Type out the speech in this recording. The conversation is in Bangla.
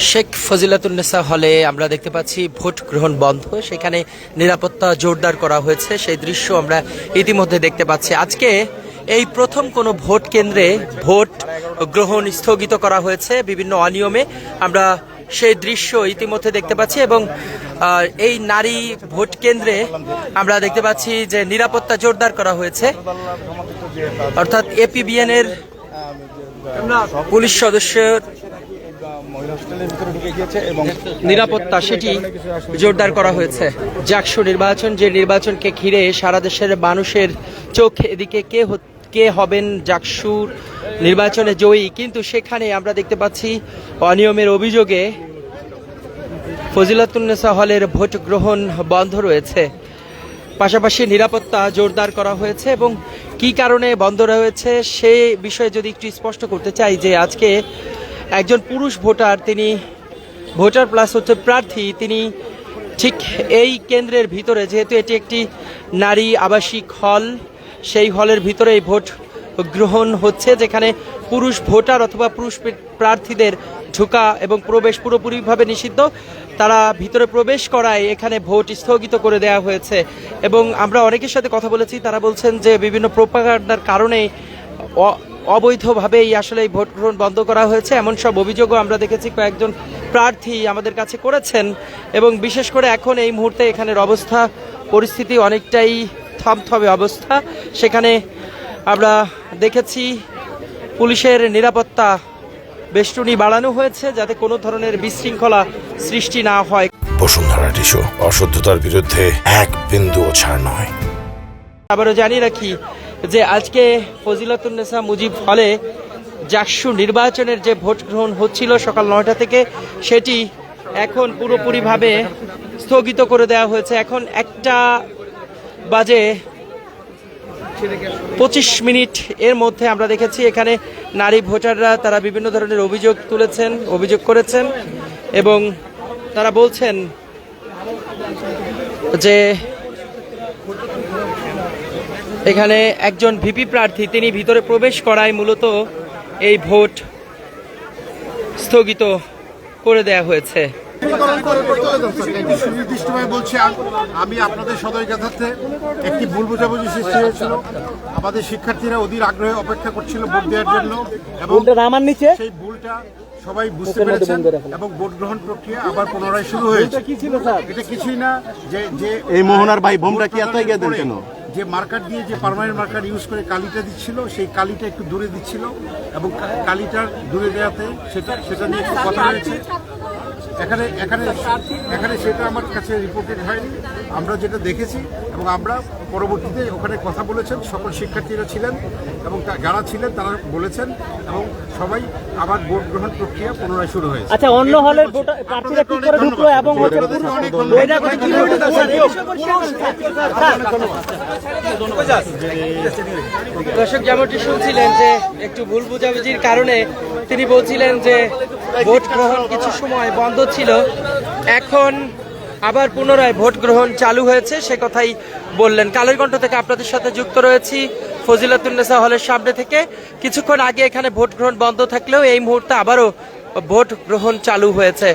শেখ ফজিলাতুন্নেসা হলে আমরা দেখতে পাচ্ছি ভোট গ্রহণ বন্ধ, সেখানে নিরাপত্তা জোরদার করা হয়েছে। সেই দৃশ্য আমরা ইতিমধ্যে দেখতে পাচ্ছি। আজকে এই প্রথম কোনো ভোট কেন্দ্রে ভোট গ্রহণ স্থগিত করা হয়েছে বিভিন্ন অনিয়মে, আমরা সেই দৃশ্য ইতিমধ্যে দেখতে পাচ্ছি। এবং এই নারী ভোট কেন্দ্রে আমরা দেখতে পাচ্ছি যে নিরাপত্তা জোরদার করা হয়েছে, অর্থাৎ এপিবিএন এর পুলিশ সদস্যের নিরাপত্তা সেটি জোরদার করা হয়েছে। জাকসু নির্বাচন, যে নির্বাচনকে ঘিরে সারা দেশের মানুষের চোখ এদিকে, কে হবেন জাকসুর নির্বাচনে জয়ী, কিন্তু সেখানে আমরা দেখতে পাচ্ছি অনিয়মের অভিযোগে ফজিলাতুন্নেসা হলের ভোট গ্রহণ বন্ধ রয়েছে। পাশাপাশি নিরাপত্তা জোরদার করা হয়েছে এবং কি কারণে বন্ধ রয়েছে সে বিষয়ে যদি একটু স্পষ্ট করতে চাই, যে আজকে একজন পুরুষ ভোটার, তিনি ভোটার প্লাস হচ্ছে প্রার্থী, তিনি ঠিক এই কেন্দ্রের ভিতরে, যেহেতু এটি একটি নারী আবাসিক হল, সেই হলের ভিতরে এই ভোট গ্রহণ হচ্ছে, যেখানে পুরুষ ভোটার অথবা পুরুষ প্রার্থীদের ঢোকা এবং প্রবেশ পুরোপুরিভাবে নিষিদ্ধ। তারা ভিতরে প্রবেশ করায় এখানে ভোট স্থগিত করে দেওয়া হয়েছে। এবং আমরা অনেকের সাথে কথা বলেছি, তারা বলছেন যে বিভিন্ন প্রোপাগান্ডার কারণে অবৈধভাবেই আসলে এই ভোট গ্রহণ বন্ধ করা হয়েছে, এমন সব অভিযোগও আমরা দেখেছি কয়েকজন প্রার্থী আমাদের কাছে করেছেন। এবং বিশেষ করে এখন এই মুহূর্তে এখানের অবস্থা পরিস্থিতি অনেকটাই থমথমে অবস্থা। সেখানে আমরা দেখেছি পুলিশের নিরাপত্তা বেষ্টনী বাড়ানো হয়েছে যাতে কোনো ধরনের বিশৃঙ্খলা সৃষ্টি না হয়। বসুন্ধরা টিস্যু, অশুদ্ধতার বিরুদ্ধে এক বিন্দুও ছাড় নয়। আবারও জানিয়ে রাখি যে আজকে ফজিলাতুন্নেসা মুজিব হলে জাকসু নির্বাচনের যে ভোট গ্রহণ হচ্ছিল সকাল 9টা থেকে, সেটি এখন পুরোপুরিভাবে স্থগিত করে দেওয়া হয়েছে। এখন 1টা বাজে 25 মিনিট এর মধ্যে আমরা দেখেছি এখানে নারী ভোটাররা তারা বিভিন্ন ধরনের অভিযোগ করেছেন এবং তারা বলছেন যে এখানে একজন ভিপি প্রার্থী তিনি ভিতরে প্রবেশ করায় মূলত এই ভোট স্থগিত করে দেয়া হয়েছে। সুনির্দিষ্টভাবে বলছি, আমি আপনাদের সদয় জ্ঞাতার্থে একটি ভুল বোঝাবুঝি সৃষ্টি হয়েছিল। আমাদের শিক্ষার্থীরা অধীর আগ্রহে অপেক্ষা করছিল ভোট দেওয়ার জন্য এবং সেই ভুলটা সবাই বুঝতে পেরেছেন এবং ভোট গ্রহণ প্রক্রিয়া আবার পুনরায় শুরু হয়েছে। এটা কিছুই না যে এই মোহনার ভাই বোমটা কি এতই গেছেন কেন, যে মার্কার দিয়ে যে পার্মানেন্ট মার্কার ইউজ করে কালিটা দিচ্ছিল, সেই কালিটা একটু দূরে দিচ্ছিল এবং কালিটার দূরে দেওয়াতে সেটা নিয়ে একটু কথা হয়েছে। এখানে সেটা আমার কাছে রিপোর্টেড হয়নি, আমরা যেটা দেখেছি এবং আমরা পরবর্তীতে ওখানে কথা বলেছেন, সকল শিক্ষার্থীরা ছিলেন এবং যারা ছিলেন তারা বলেছেন এবং সবাই আবার ভোট গ্রহণ প্রক্রিয়া পুনরায় শুরু হয়েছে। আচ্ছা, অন্য হলের প্রার্থীরা কি করে ঢুকলো এবং দর্শক যেমনটি শুনছিলেন যে একটু ভুল বুঝাবুঝির কারণে তিনি বলছিলেন যে ভোট গ্রহণ কিছু সময় বন্ধ ছিল, এখন আবার পুনরায় ভোট গ্রহণ চালু হয়েছে, সে কথাই বললেন। কালের কণ্ঠ থেকে আপনাদের সাথে যুক্ত রয়েছি ফজিলাতুন্নেসা হলের সামনে থেকে। কিছুক্ষণ আগে এখানে ভোট গ্রহণ বন্ধ থাকলেও এই মুহূর্তে আবারও ভোট গ্রহণ চালু হয়েছে।